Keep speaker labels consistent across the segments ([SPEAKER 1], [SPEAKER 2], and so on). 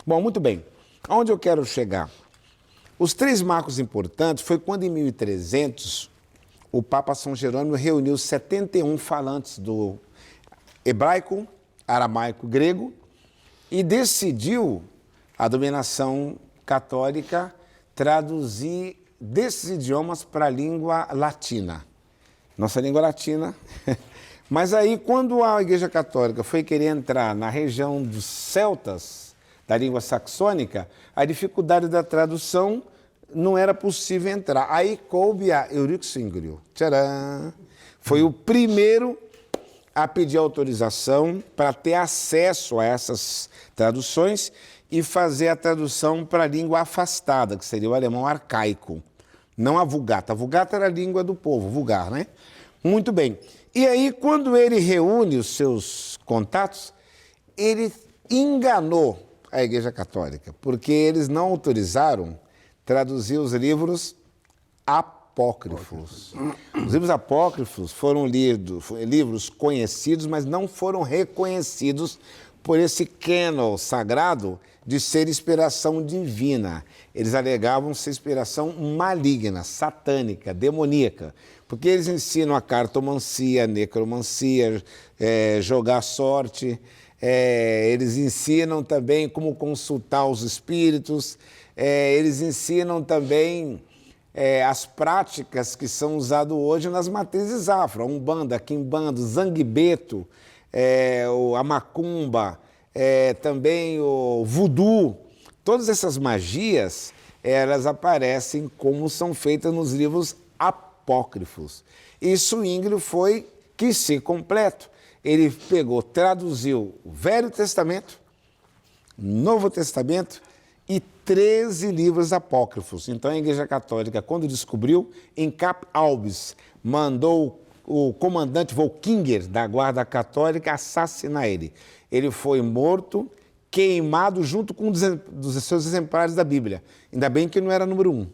[SPEAKER 1] Bom, muito bem. Aonde eu quero chegar? Os três marcos importantes foi quando, em 1300, o Papa São Jerônimo reuniu 71 falantes do hebraico, aramaico, grego e decidiu a dominação católica traduzir desses idiomas para a língua latina. Nossa língua latina. Mas aí, quando a Igreja Católica foi querer entrar na região dos celtas, da língua saxônica, a dificuldade da tradução não era possível entrar. Aí coube a Eurico Singrio. Tcharam! Foi o primeiro a pedir autorização para ter acesso a essas traduções e fazer a tradução para a língua afastada, que seria o alemão arcaico, não a Vulgata. A Vulgata era a língua do povo, vulgar, né? Muito bem. E aí, quando ele reúne os seus contatos, ele enganou a Igreja Católica, porque eles não autorizaram traduzir os livros apócrifos. Os livros apócrifos foram livros conhecidos, mas não foram reconhecidos por esse cânon sagrado de ser inspiração divina. Eles alegavam ser inspiração maligna, satânica, demoníaca, porque eles ensinam a cartomancia, a necromancia, jogar sorte, eles ensinam também como consultar os espíritos, eles ensinam também as práticas que são usadas hoje nas matrizes afro, a Umbanda, a Quimbanda, o Zanguebeto, a Macumba, também o Voodoo. Todas essas magias, elas aparecem como são feitas nos livros apócrifos. E Zwinglio quis ser completo. Ele traduziu o Velho Testamento, Novo Testamento e 13 livros apócrifos. Então, a Igreja Católica, quando descobriu, em Cap Albis, mandou o comandante Volkinger da Guarda Católica assassinar ele. Ele foi morto, queimado junto com um dos seus exemplares da Bíblia. Ainda bem que não era número 1.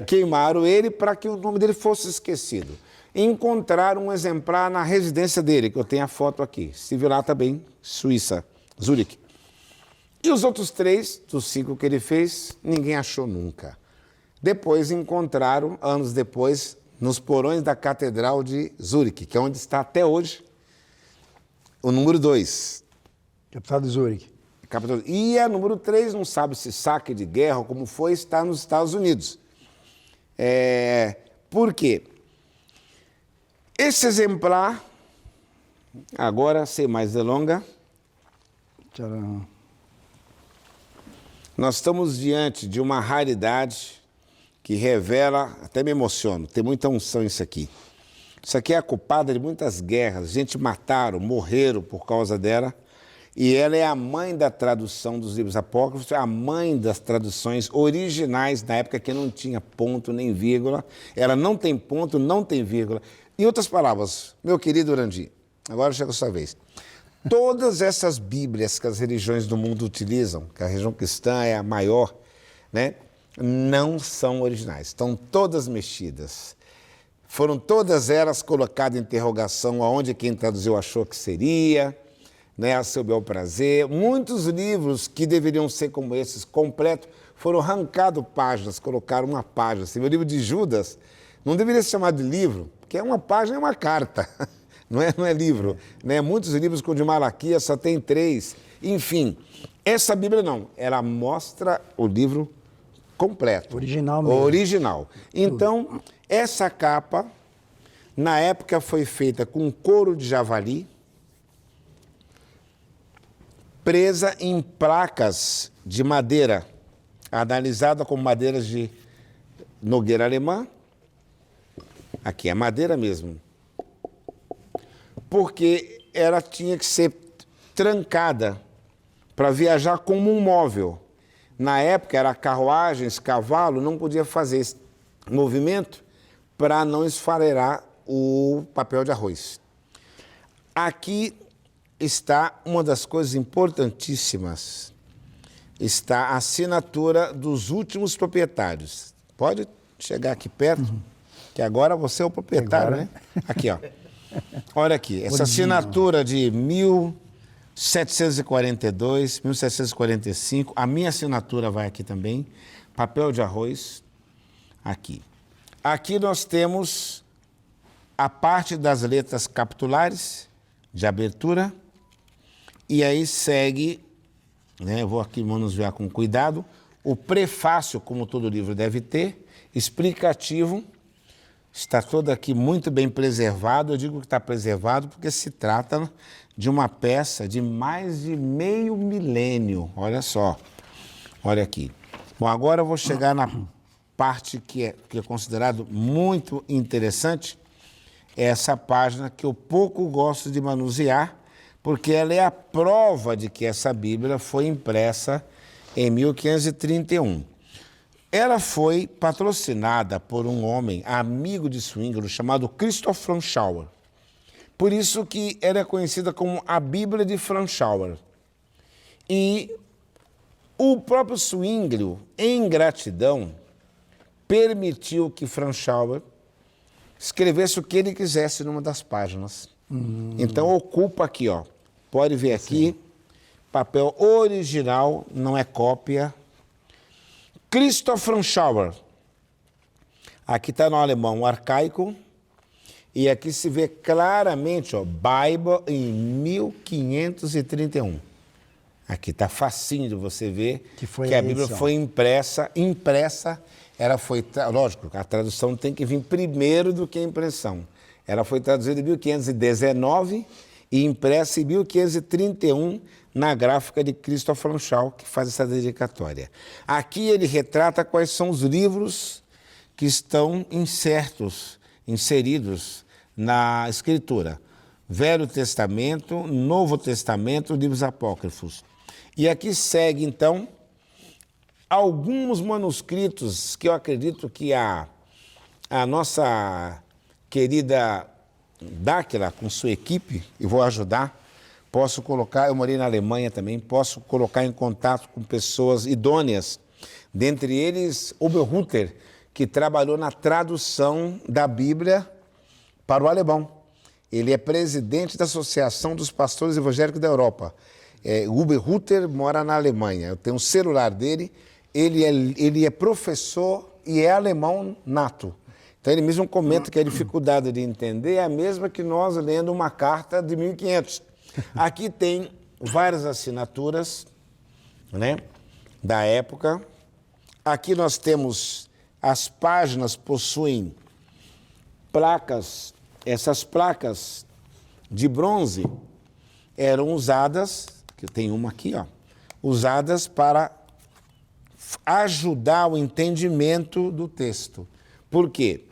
[SPEAKER 1] Queimaram ele para que o nome dele fosse esquecido. Encontraram um exemplar na residência dele, que eu tenho a foto aqui. Estive lá também, Suíça, Zurique. E os outros 3, dos 5 que ele fez, ninguém achou nunca. Depois encontraram, anos depois, nos porões da Catedral de Zurique, que é onde está até hoje o número 2.
[SPEAKER 2] Capital de Zurique.
[SPEAKER 1] E a número 3, não sabe se saque de guerra ou como foi, está nos Estados Unidos. Por quê? Esse exemplar, agora, sem mais delonga,
[SPEAKER 2] Tcharam.
[SPEAKER 1] Nós estamos diante de uma raridade que revela, até me emociono, tem muita unção isso aqui. Isso aqui é a culpada de muitas guerras, gente mataram, morreram por causa dela, e ela é a mãe da tradução dos livros apócrifos, é a mãe das traduções originais, na época que não tinha ponto nem vírgula, ela não tem ponto, não tem vírgula. Em outras palavras, meu querido Urandi, agora chega a sua vez. Todas essas bíblias que as religiões do mundo utilizam, que a religião cristã é a maior, né, não são originais, estão todas mexidas. Foram todas elas colocadas em interrogação aonde quem traduziu achou que seria, né, a seu bel prazer. Muitos livros que deveriam ser como esses, completos, foram arrancados páginas, colocaram uma página. Assim, o livro de Judas não deveria ser chamado de livro, porque uma página é uma carta. Não é livro, né? Muitos livros, como o de Malaquias, só tem 3. Enfim, essa Bíblia não. Ela mostra o livro completo.
[SPEAKER 2] Original mesmo.
[SPEAKER 1] Original. Então, essa capa, na época, foi feita com couro de javali, presa em placas de madeira, analisada como madeiras de nogueira alemã. Aqui é madeira mesmo. Porque ela tinha que ser trancada para viajar como um móvel. Na época, era carruagens, cavalo, não podia fazer esse movimento para não esfarelar o papel de arroz. Aqui está uma das coisas importantíssimas, está a assinatura dos últimos proprietários. Pode chegar aqui perto, que agora você é o proprietário,
[SPEAKER 2] agora,
[SPEAKER 1] né? Aqui, ó. Olha aqui, essa
[SPEAKER 2] Original.
[SPEAKER 1] assinatura de 1742, 1745, a minha assinatura vai aqui também, papel de arroz, aqui. Aqui nós temos a parte das letras capitulares, de abertura, e aí segue, né, eu vou aqui manusear com cuidado, o prefácio, como todo livro deve ter, explicativo, está todo aqui muito bem preservado. Eu digo que está preservado porque se trata de uma peça de mais de meio milênio. Olha só, olha aqui. Bom, agora eu vou chegar na parte que é considerado muito interessante, é essa página que eu pouco gosto de manusear, porque ela é a prova de que essa Bíblia foi impressa em 1531. Ela foi patrocinada por um homem, amigo de Zwinglio, chamado Christoph Franschauer. Por isso que ela é conhecida como a Bíblia de Franschauer. E o próprio Zwinglio, em gratidão, permitiu que Franschauer escrevesse o que ele quisesse numa das páginas. Então ocupa aqui, ó. Pode ver aqui, papel original, não é cópia. Christoph Franschauer. Aqui está no alemão arcaico. E aqui se vê claramente, ó, Bible em 1531. Aqui está facinho de você ver que a Bíblia foi impressa, ela foi, lógico, a tradução tem que vir primeiro do que a impressão. Ela foi traduzida em 1519 e impressa em 1531 na gráfica de Christoph Franschauer, que faz essa dedicatória. Aqui ele retrata quais são os livros que estão inseridos na Escritura. Velho Testamento, Novo Testamento, livros apócrifos. E aqui segue, então, alguns manuscritos que eu acredito que a nossa querida Dáquila, com sua equipe, e vou ajudar, posso colocar, eu morei na Alemanha também, posso colocar em contato com pessoas idôneas, dentre eles Oberhutter, que trabalhou na tradução da Bíblia para o alemão. Ele é presidente da Associação dos Pastores Evangélicos da Europa. Oberhutter mora na Alemanha. Eu tenho um celular dele, ele é professor e é alemão nato. Então ele mesmo comenta que a dificuldade de entender é a mesma que nós lendo uma carta de 1500. Aqui tem várias assinaturas, né, da época. Aqui nós temos, as páginas possuem placas, essas placas de bronze eram usadas, que tem uma aqui, ó, usadas para ajudar o entendimento do texto. Por quê?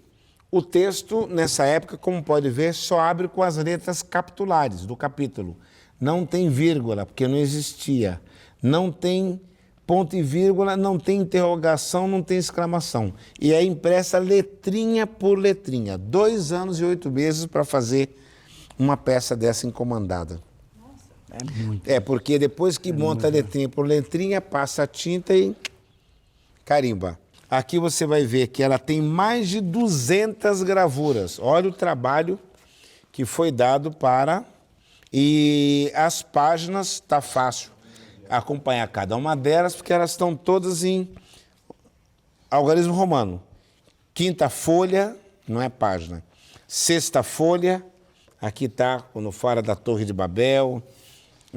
[SPEAKER 1] O texto, nessa época, como pode ver, só abre com as letras capitulares do capítulo. Não tem vírgula, porque não existia. Não tem ponto e vírgula, não tem interrogação, não tem exclamação. E é impressa letrinha por letrinha. 2 anos e 8 meses para fazer uma peça dessa encomendada.
[SPEAKER 2] É muito.
[SPEAKER 1] É, porque depois que monta letrinha por letrinha, passa a tinta e carimba. Aqui você vai ver que ela tem mais de 200 gravuras. Olha o trabalho que foi dado para... E as páginas, está fácil acompanhar cada uma delas, porque elas estão todas em algarismo romano. 5ª folha, não é página. 6ª folha, aqui está, quando fala da Torre de Babel,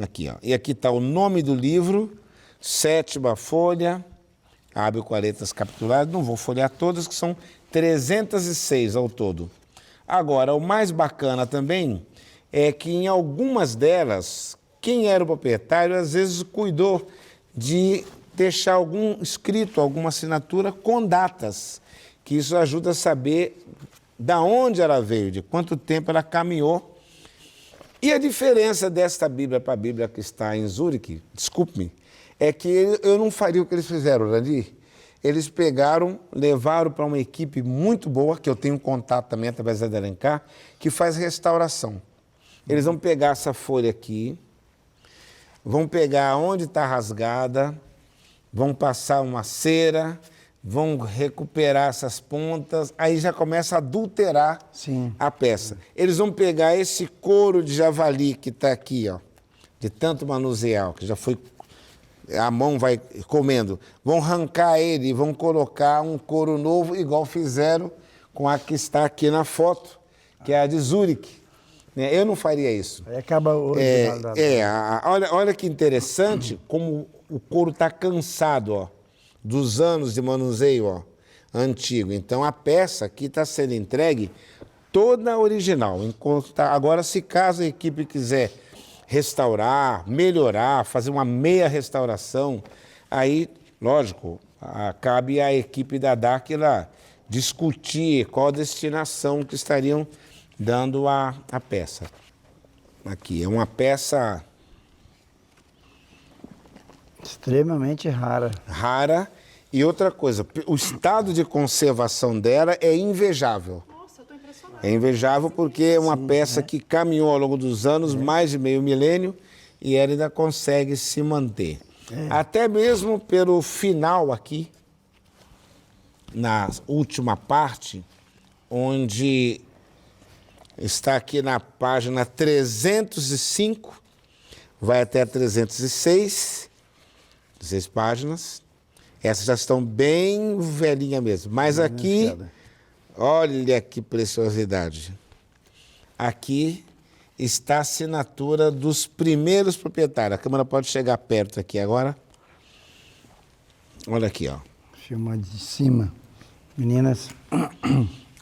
[SPEAKER 1] aqui, ó. E aqui está o nome do livro, 7ª folha, abre com as letras capitulares, não vou folhear todas, que são 306 ao todo. Agora, o mais bacana também é que em algumas delas, quem era o proprietário, às vezes cuidou de deixar algum escrito, alguma assinatura com datas, que isso ajuda a saber da onde ela veio, de quanto tempo ela caminhou. E a diferença desta Bíblia para a Bíblia que está em Zurique, desculpe-me, é que eu não faria o que eles fizeram, Randy. Eles pegaram, levaram para uma equipe muito boa, que eu tenho contato também através da Alencar, que faz restauração. Eles vão pegar essa folha aqui, vão pegar onde está rasgada, vão passar uma cera, vão recuperar essas pontas, aí já começa a adulterar a peça. Eles vão pegar esse couro de javali que está aqui, ó, de tanto manusear, que já foi, a mão vai comendo. Vão arrancar ele e vão colocar um couro novo, igual fizeram com a que está aqui na foto, que é a de Zurique. Né? Eu não faria isso.
[SPEAKER 2] Aí acaba o original
[SPEAKER 1] olha que interessante como o couro está cansado, ó, dos anos de manuseio, ó, antigo. Então a peça aqui está sendo entregue toda original. Agora, se caso a equipe quiser restaurar, melhorar, fazer uma meia restauração, aí, lógico, cabe à equipe da Dáquila discutir qual a destinação que estariam dando a peça. Aqui, é uma peça
[SPEAKER 2] extremamente rara.
[SPEAKER 1] Rara. E outra coisa, o estado de conservação dela é invejável.
[SPEAKER 3] Nossa, eu tô impressionada.
[SPEAKER 1] É invejável porque é uma peça que caminhou ao longo dos anos, mais de meio milênio, e ela ainda consegue se manter. Até mesmo pelo final aqui, na última parte, onde está aqui na página 305, vai até 306, 16 páginas. Essas já estão bem velhinhas mesmo. Mas aqui, olha que preciosidade. Aqui está a assinatura dos primeiros proprietários. A câmera pode chegar perto aqui agora. Olha aqui, ó.
[SPEAKER 2] Filma de cima. Meninas.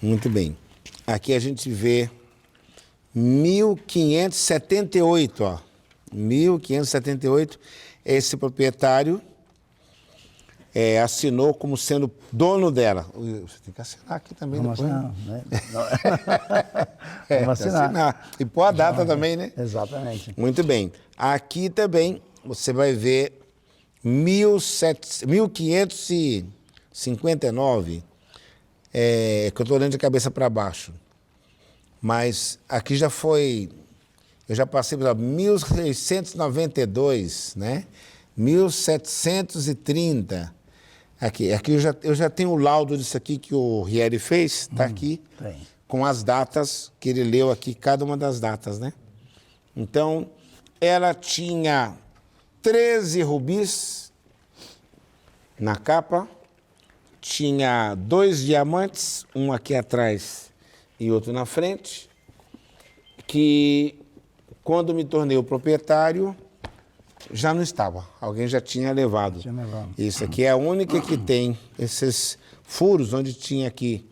[SPEAKER 1] Muito bem. Aqui a gente vê 1578, ó. 1578, esse proprietário assinou como sendo dono dela. Você tem que assinar aqui também.
[SPEAKER 2] Vamos
[SPEAKER 1] depois,
[SPEAKER 2] assinar, né?
[SPEAKER 1] Vamos assinar. E pôr a data também, né?
[SPEAKER 2] Exatamente.
[SPEAKER 1] Muito bem. Aqui também você vai ver 1559, que eu estou olhando de cabeça para baixo. Mas aqui já foi, eu já passei por 1692, né? 1730. Aqui eu já tenho o laudo disso aqui que o Rieri fez, está aqui,
[SPEAKER 2] Tem.
[SPEAKER 1] com as datas que ele leu aqui, cada uma das datas, né? Então, ela tinha 13 rubis na capa, tinha 2 diamantes, um aqui atrás e outro na frente, que quando me tornei o proprietário, já não estava. Alguém já tinha levado. Isso aqui é a única que tem esses furos, onde tinha aqui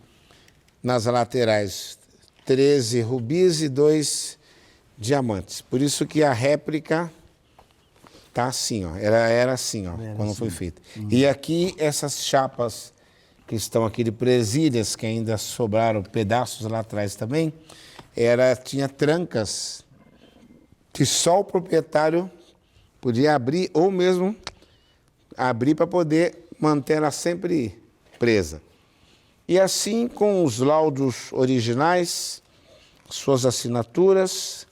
[SPEAKER 1] nas laterais 13 rubis e 2 diamantes. Por isso que a réplica tá assim, ó. Era assim, ó, quando foi feita. E aqui essas chapas que estão aqui de presilhas, que ainda sobraram pedaços lá atrás também, tinha trancas que só o proprietário podia abrir ou mesmo abrir para poder manter ela sempre presa. E assim, com os laudos originais, suas assinaturas,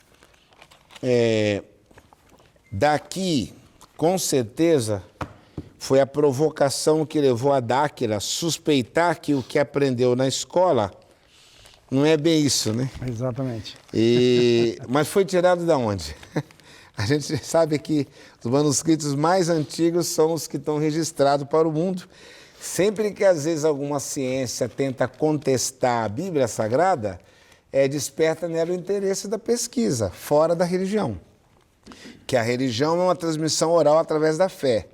[SPEAKER 1] daqui, com certeza, foi a provocação que levou a Dáquila a suspeitar que o que aprendeu na escola não é bem isso, né?
[SPEAKER 2] Exatamente.
[SPEAKER 1] Mas foi tirado de onde? A gente sabe que os manuscritos mais antigos são os que estão registrados para o mundo. Sempre que, às vezes, alguma ciência tenta contestar a Bíblia Sagrada, desperta nela o interesse da pesquisa, fora da religião. Que a religião é uma transmissão oral através da fé.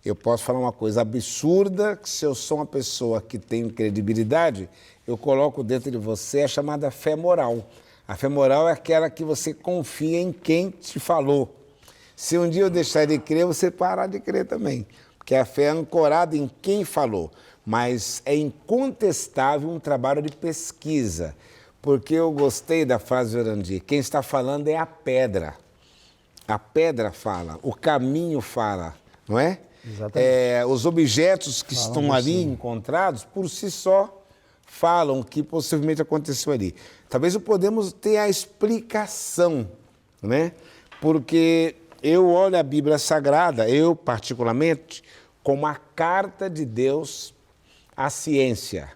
[SPEAKER 1] Eu posso falar uma coisa absurda, que se eu sou uma pessoa que tem credibilidade, eu coloco dentro de você a chamada fé moral. A fé moral é aquela que você confia em quem te falou. Se um dia eu deixar de crer, você parar de crer também. Porque a fé é ancorada em quem falou. Mas é incontestável um trabalho de pesquisa. Porque eu gostei da frase de Orandi. Quem está falando é a pedra. A pedra fala, o caminho fala, não é?
[SPEAKER 2] Exatamente.
[SPEAKER 1] Os objetos que estão ali encontrados, por si só, falam que possivelmente aconteceu ali. Talvez podemos ter a explicação, né? Porque eu olho a Bíblia Sagrada, eu particularmente, como a carta de Deus à ciência,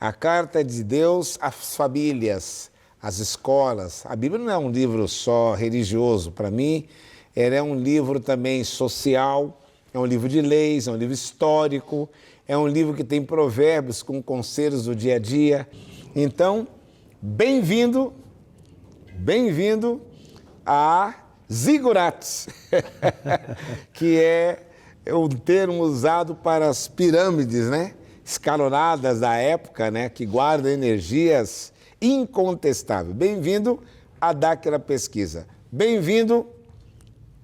[SPEAKER 1] a carta de Deus às famílias, às escolas. A Bíblia não é um livro só religioso. Para mim, Ele é um livro também social, é um livro de leis, é um livro histórico, é um livro que tem provérbios com conselhos do dia a dia. Então, bem-vindo a Zigurates, que é o termo usado para as pirâmides, né? Escalonadas da época, né? Que guardam energias incontestáveis. Bem-vindo à Dáquila Pesquisa. Bem-vindo,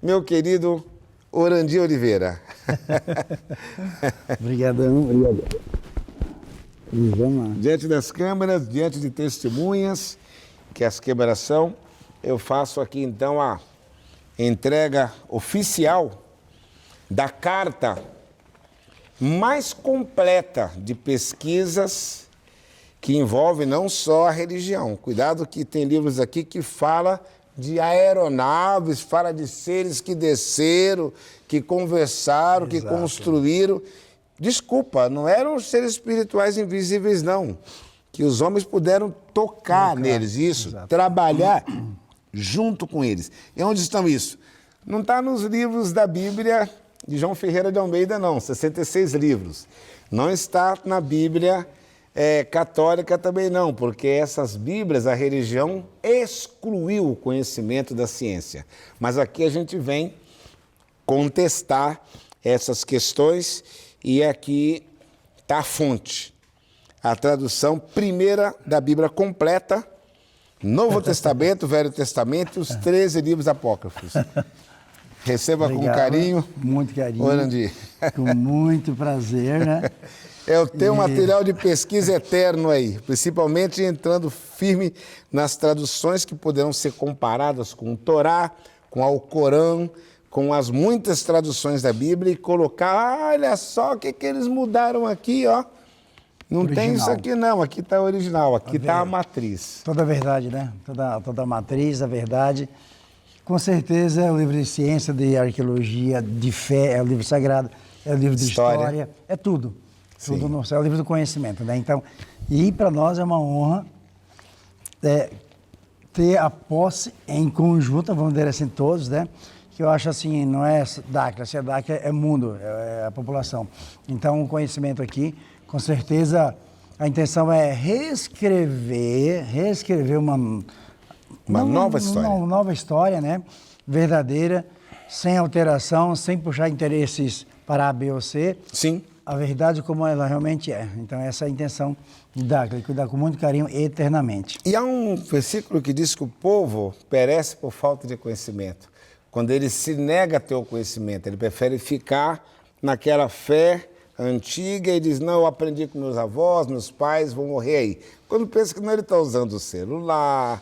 [SPEAKER 1] meu querido Orandi Oliveira.
[SPEAKER 2] Obrigadão. E vamos lá.
[SPEAKER 1] Diante das câmeras, diante de testemunhas, que as câmeras são, eu faço aqui então a entrega oficial da carta mais completa de pesquisas que envolve não só a religião. Cuidado que tem livros aqui que fala de aeronaves, fala de seres que desceram, que conversaram, que construíram. Desculpa, não eram os seres espirituais invisíveis, não. Que os homens puderam tocar neles, isso, trabalhar junto com eles. E onde estão isso? Não está nos livros da Bíblia de João Ferreira de Almeida, não, 66 livros. Não está na Bíblia católica também não, porque essas Bíblias, a religião excluiu o conhecimento da ciência. Mas aqui a gente vem contestar essas questões e aqui está a fonte. A tradução primeira da Bíblia completa, Novo Testamento, Velho Testamento e os 13 livros apócrifos. Receba com carinho.
[SPEAKER 2] Muito carinho.
[SPEAKER 1] Orandi.
[SPEAKER 2] Com muito prazer, né?
[SPEAKER 1] Eu tenho um material de pesquisa eterno aí, principalmente entrando firme nas traduções que poderão ser comparadas com o Torá, com o Alcorão, com as muitas traduções da Bíblia e colocar, olha só o que eles mudaram aqui, ó. Não original. Tem isso aqui não, aqui está original, aqui está a matriz.
[SPEAKER 2] Toda a verdade, né? Toda a matriz, a verdade. Com certeza é o livro de ciência, de arqueologia, de fé, é o livro sagrado, é o livro de história, é tudo. Tudo no céu, é o livro do conhecimento, né? Então, e para nós é uma honra ter a posse em conjunto, vamos dizer assim, todos, né? Que eu acho assim, não é Dáquila, se é Dáquila é mundo, é a população. Então, o conhecimento aqui, com certeza, a intenção é reescrever uma
[SPEAKER 1] nova história.
[SPEAKER 2] Uma nova história, né? Verdadeira, sem alteração, sem puxar interesses para A, B ou C.
[SPEAKER 1] Sim.
[SPEAKER 2] A verdade como ela realmente é. Então, essa é a intenção de Dáquila, cuidar com muito carinho eternamente.
[SPEAKER 1] E há um versículo que diz que o povo perece por falta de conhecimento. Quando ele se nega a ter o conhecimento, ele prefere ficar naquela fé antiga e diz, não, eu aprendi com meus avós, meus pais, vou morrer aí. Quando pensa que não, ele está usando o celular,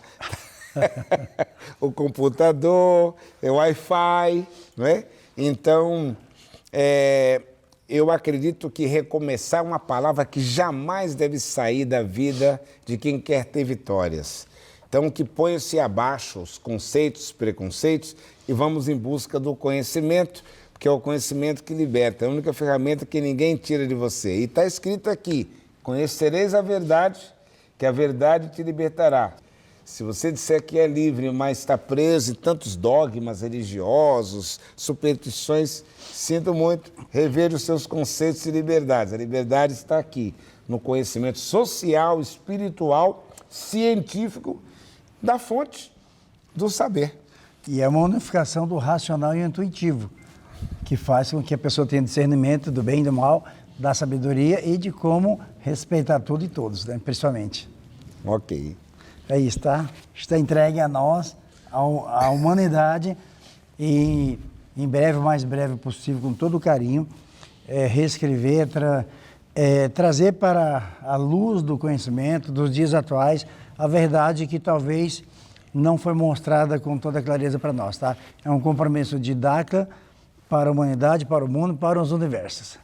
[SPEAKER 1] o computador, o Wi-Fi, não é? Então, eu acredito que recomeçar é uma palavra que jamais deve sair da vida de quem quer ter vitórias. Então, que ponha-se abaixo os conceitos, preconceitos e vamos em busca do conhecimento, porque é o conhecimento que liberta, é a única ferramenta que ninguém tira de você. E está escrito aqui, conhecereis a verdade, que a verdade te libertará. Se você disser que é livre, mas está preso em tantos dogmas religiosos, superstições, sinto muito, reveja os seus conceitos e liberdades. A liberdade está aqui, no conhecimento social, espiritual, científico, da fonte do saber.
[SPEAKER 2] E é uma unificação do racional e intuitivo, que faz com que a pessoa tenha discernimento do bem e do mal, da sabedoria e de como respeitar tudo e todos, né? Principalmente.
[SPEAKER 1] Ok.
[SPEAKER 2] É isso, tá? Está entregue a nós, à humanidade, e em breve, o mais breve possível, com todo o carinho, reescrever, trazer para a luz do conhecimento dos dias atuais a verdade que talvez não foi mostrada com toda clareza para nós, tá? É um compromisso de Dáquila para a humanidade, para o mundo, para os universos.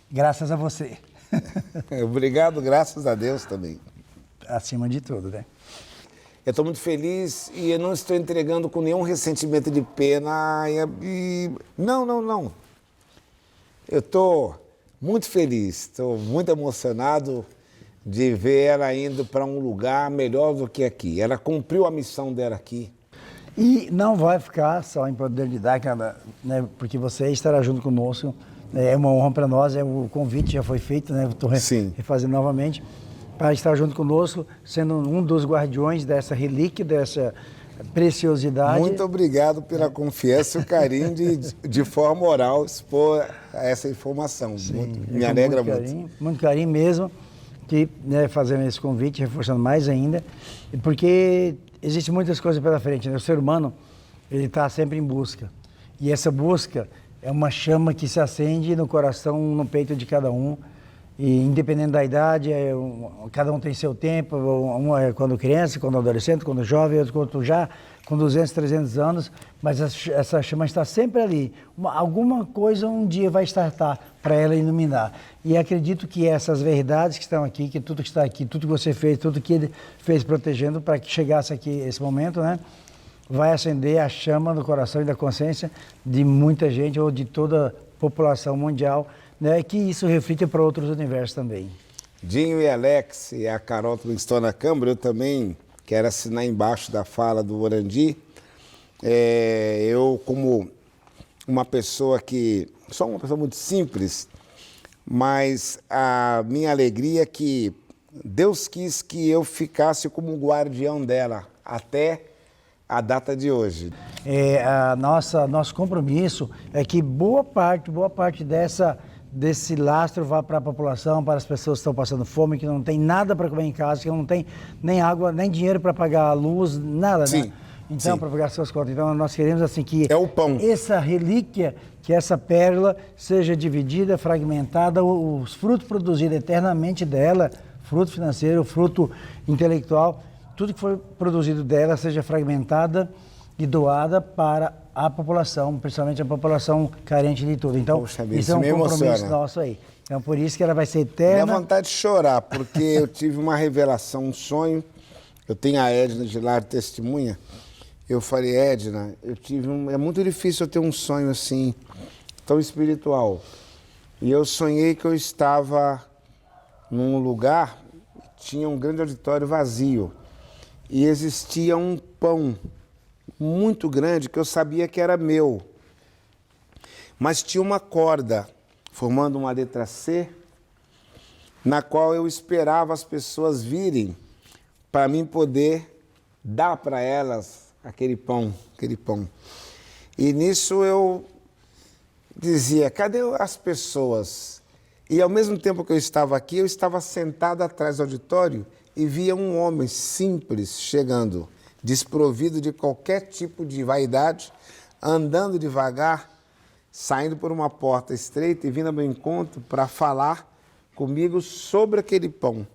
[SPEAKER 2] Graças a você.
[SPEAKER 1] Obrigado, graças a Deus também.
[SPEAKER 2] Acima de tudo, né?
[SPEAKER 1] Eu estou muito feliz e eu não estou entregando com nenhum ressentimento de pena. Não. Eu estou muito feliz, estou muito emocionado de ver ela indo para um lugar melhor do que aqui. Ela cumpriu a missão dela aqui.
[SPEAKER 2] E não vai ficar só em poder didático, né, porque você estará junto conosco. É uma honra para nós, o convite já foi feito, né? Estou refazendo novamente, para estar junto conosco, sendo um dos guardiões dessa relíquia, dessa preciosidade.
[SPEAKER 1] Muito obrigado pela confiança e o carinho de forma oral expor essa informação. Me alegra muito.
[SPEAKER 2] Muito carinho mesmo, que, né, fazendo esse convite, reforçando mais ainda, porque existem muitas coisas pela frente, né? O ser humano, ele está sempre em busca. E essa busca é uma chama que se acende no coração, no peito de cada um. E independente da idade, cada um tem seu tempo. Um é quando criança, quando adolescente, quando jovem, outro quando já com 200, 300 anos. Mas essa chama está sempre ali. Alguma coisa um dia vai startar para ela iluminar. E acredito que essas verdades que estão aqui, que tudo que está aqui, tudo que você fez, tudo que ele fez protegendo para que chegasse aqui esse momento, né? Vai acender a chama no coração e da consciência de muita gente ou de toda a população mundial, né? Que isso reflita para outros universos também.
[SPEAKER 1] Dinho e Alex e a Carol que estão na Câmara, eu também quero assinar embaixo da fala do Orandi. Eu, como uma pessoa que... Sou uma pessoa muito simples, mas a minha alegria é que Deus quis que eu ficasse como guardião dela até a data de hoje.
[SPEAKER 2] Nosso compromisso é que boa parte desse lastro vá para a população, para as pessoas que estão passando fome, que não tem nada para comer em casa, que não tem nem água, nem dinheiro para pagar a luz, nada,
[SPEAKER 1] sim,
[SPEAKER 2] né? Então, para pagar suas contas. Então, nós queremos assim que
[SPEAKER 1] é o pão.
[SPEAKER 2] Essa relíquia, que essa pérola seja dividida, fragmentada, os frutos produzidos eternamente dela, fruto financeiro, fruto intelectual, tudo que for produzido dela seja fragmentada e doada para a população, principalmente a população carente de tudo. Então,
[SPEAKER 1] poxa,
[SPEAKER 2] isso é um compromisso nosso aí. Então, por isso que ela vai ser eterna.
[SPEAKER 1] Dá vontade de chorar, porque eu tive uma revelação, um sonho. Eu tenho a Edna de lá de testemunha. Eu falei, Edna, é muito difícil eu ter um sonho assim, tão espiritual. E eu sonhei que eu estava num lugar, tinha um grande auditório vazio. E existia um pão muito grande que eu sabia que era meu. Mas tinha uma corda formando uma letra C, na qual eu esperava as pessoas virem para mim poder dar para elas aquele pão. E nisso eu dizia, cadê as pessoas? E ao mesmo tempo que eu estava aqui, eu estava sentado atrás do auditório e via um homem simples chegando, desprovido de qualquer tipo de vaidade, andando devagar, saindo por uma porta estreita e vindo ao meu encontro para falar comigo sobre aquele pão,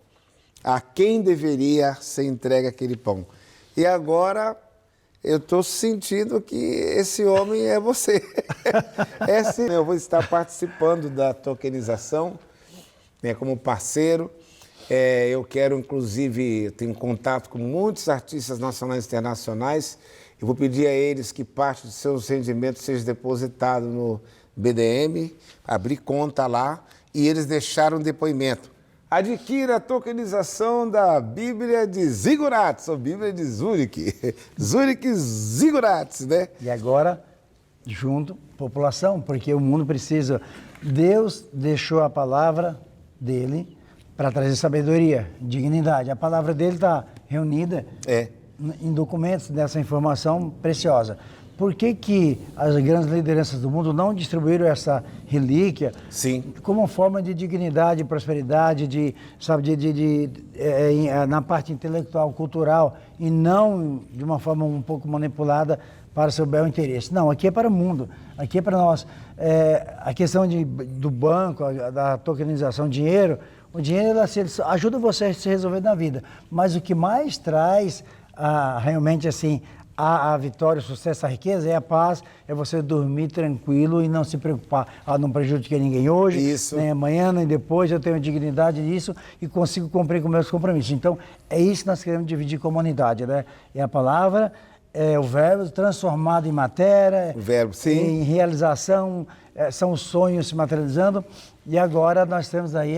[SPEAKER 1] a quem deveria ser entregue aquele pão. E agora eu estou sentindo que esse homem é você. Eu vou estar participando da tokenização, né, como parceiro. Eu quero, inclusive, eu tenho contato com muitos artistas nacionais e internacionais. Eu vou pedir a eles que parte dos seus rendimentos seja depositado no BDM, abrir conta lá, e eles deixaram um depoimento. Adquira a tokenização da Bíblia de Zigurates, ou Bíblia de Zurich. Zurich Zigurates, né?
[SPEAKER 2] E agora, junto, população, porque o mundo precisa. Deus deixou a palavra dele para trazer sabedoria, dignidade. A palavra dele está reunida em documentos dessa informação preciosa. Por que as grandes lideranças do mundo não distribuíram essa relíquia como forma de dignidade, prosperidade, na parte intelectual, cultural, e não de uma forma um pouco manipulada para seu bel interesse? Não, aqui é para o mundo, aqui é para nós. A questão do banco, da tokenização, dinheiro, o dinheiro ajuda você a se resolver na vida, mas o que mais traz realmente assim a vitória, o sucesso, a riqueza é a paz, é você dormir tranquilo e não se preocupar. Não prejudiquei ninguém hoje, nem amanhã, nem depois, eu tenho dignidade nisso e consigo cumprir com meus compromissos. Então, é isso que nós queremos dividir com a humanidade, né? É a palavra, é o verbo transformado em matéria,
[SPEAKER 1] o verbo,
[SPEAKER 2] em realização, são os sonhos se materializando. E agora nós temos aí,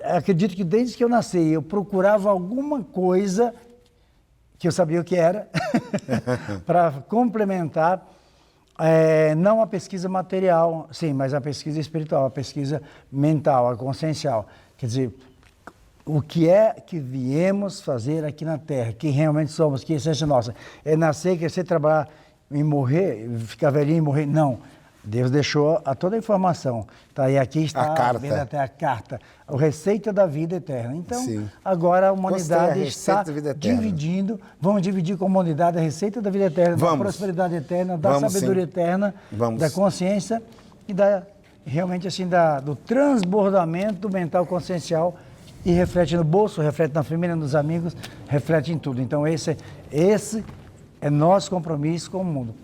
[SPEAKER 2] acredito que desde que eu nasci, eu procurava alguma coisa que eu sabia o que era, para complementar, não a pesquisa material, sim, mas a pesquisa espiritual, a pesquisa mental, a consciencial. Quer dizer, o que é que viemos fazer aqui na Terra, quem realmente somos, que essência nossa. É nascer, crescer, trabalhar e morrer, ficar velhinho e morrer? Não. Deus deixou toda a informação. Tá? E aqui está
[SPEAKER 1] A carta.
[SPEAKER 2] vendo até a carta, a receita da vida eterna. Então,
[SPEAKER 1] Sim.
[SPEAKER 2] agora a humanidade está
[SPEAKER 1] da vida eterna.
[SPEAKER 2] dividindo, vamos dividir com a humanidade a receita da vida eterna, da prosperidade eterna, da sabedoria eterna, da consciência e realmente assim, do transbordamento mental consciencial, e reflete no bolso, reflete na família, nos amigos, reflete em tudo. Então esse é nosso compromisso com o mundo.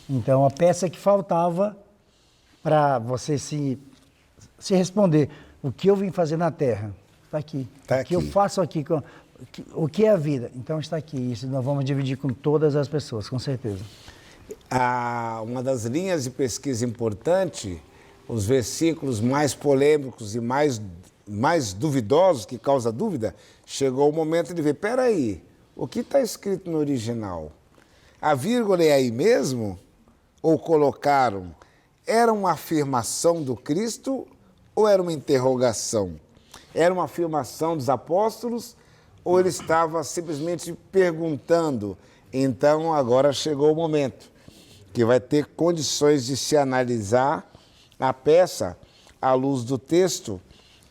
[SPEAKER 2] Então a peça que faltava para você se responder, o que eu vim fazer na Terra, está aqui. O que eu faço aqui, o que é a vida, então está aqui. Isso nós vamos dividir com todas as pessoas, com certeza.
[SPEAKER 1] Uma das linhas de pesquisa importante, os versículos mais polêmicos e mais duvidosos, que causa dúvida, chegou o momento de ver, peraí, o que está escrito no original? A vírgula é aí mesmo? Ou colocaram? Era uma afirmação do Cristo ou era uma interrogação? Era uma afirmação dos apóstolos ou ele estava simplesmente perguntando? Então agora chegou o momento que vai ter condições de se analisar a peça à luz do texto,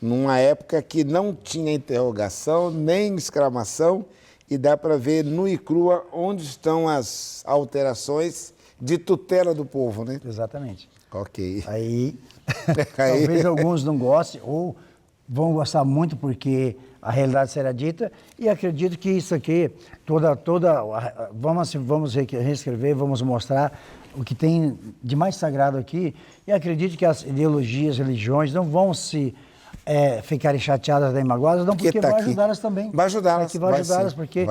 [SPEAKER 1] numa época que não tinha interrogação, nem exclamação, e dá para ver nu e crua onde estão as alterações de tutela do povo, né?
[SPEAKER 2] Exatamente.
[SPEAKER 1] Ok.
[SPEAKER 2] Aí talvez alguns não gostem, ou vão gostar muito porque a realidade será dita, e acredito que isso aqui, vamos reescrever, vamos mostrar o que tem de mais sagrado aqui, e acredito que as ideologias, religiões não vão se ficarem chateadas nem magoadas, não, porque vai ajudá-las também.
[SPEAKER 1] Vai ajudá-las.
[SPEAKER 2] Vai ajudá-las, porque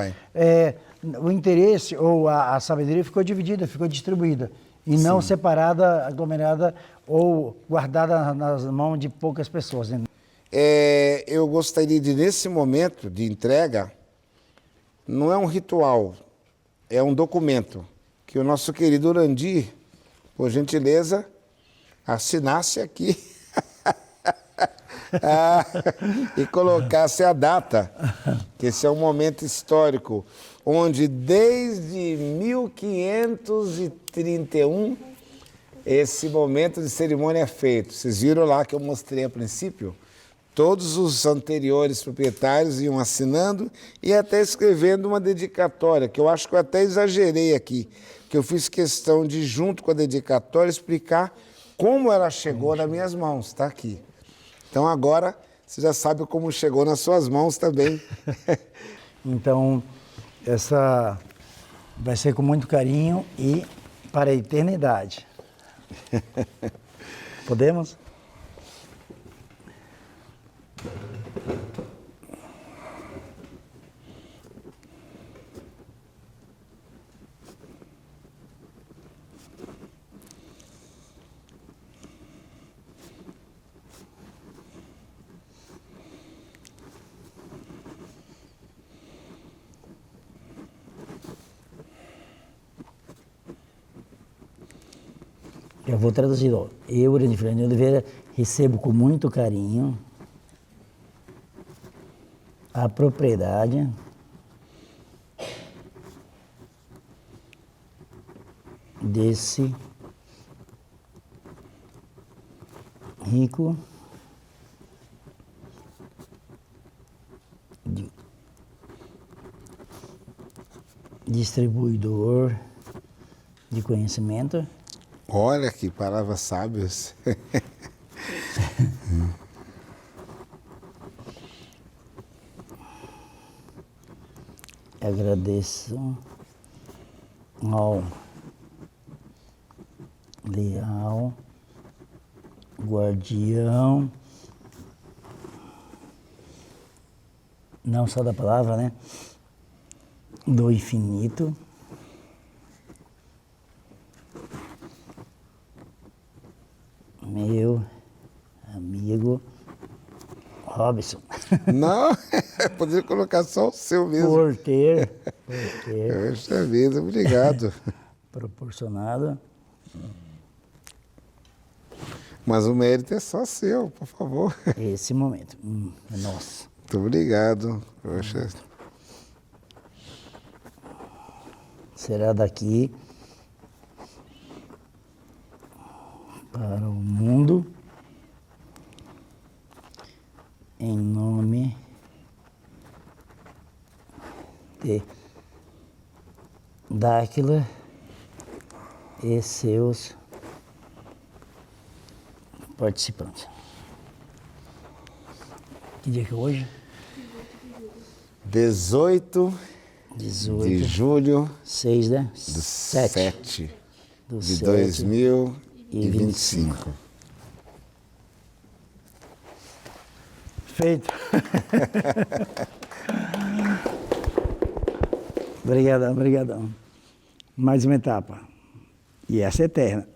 [SPEAKER 2] o interesse ou a sabedoria ficou dividida, ficou distribuída, e não separada, aglomerada ou guardada nas mãos de poucas pessoas. Né?
[SPEAKER 1] Eu gostaria de, nesse momento de entrega, não é um ritual, é um documento que o nosso querido Urandir, por gentileza, assinasse aqui e colocasse a data, que esse é um momento histórico, onde desde 1531 esse momento de cerimônia é feito. Vocês viram lá que eu mostrei a princípio? Todos os anteriores proprietários iam assinando e até escrevendo uma dedicatória, que eu acho que eu até exagerei aqui, que eu fiz questão de, junto com a dedicatória, explicar como ela chegou nas minhas mãos, está aqui. Então agora você já sabe como chegou nas suas mãos também.
[SPEAKER 2] Então, essa vai ser com muito carinho e para a eternidade. Podemos? Eu vou traduzir. Eu, Urandir Fernando Oliveira, recebo com muito carinho a propriedade desse rico distribuidor de conhecimento.
[SPEAKER 1] Olha que palavras sábias.
[SPEAKER 2] Agradeço ao leal guardião, não só da palavra, né? Do infinito, meu amigo Robson.
[SPEAKER 1] Não, poderia colocar só o seu mesmo.
[SPEAKER 2] Porque
[SPEAKER 1] Poxa vida, obrigado.
[SPEAKER 2] proporcionado.
[SPEAKER 1] Mas o mérito é só seu, por favor.
[SPEAKER 2] Esse momento. É nosso.
[SPEAKER 1] Muito obrigado. Poxa.
[SPEAKER 2] Será daqui para o mundo, em nome de Dáquila e seus participantes. Que dia que é hoje?
[SPEAKER 1] 18
[SPEAKER 2] 18.
[SPEAKER 1] de julho
[SPEAKER 2] 6, né?
[SPEAKER 1] do
[SPEAKER 2] 7
[SPEAKER 1] 7
[SPEAKER 2] do
[SPEAKER 1] de
[SPEAKER 2] 7
[SPEAKER 1] 2025.
[SPEAKER 2] Feito. Obrigadão, obrigadão. Mais uma etapa. E essa é eterna.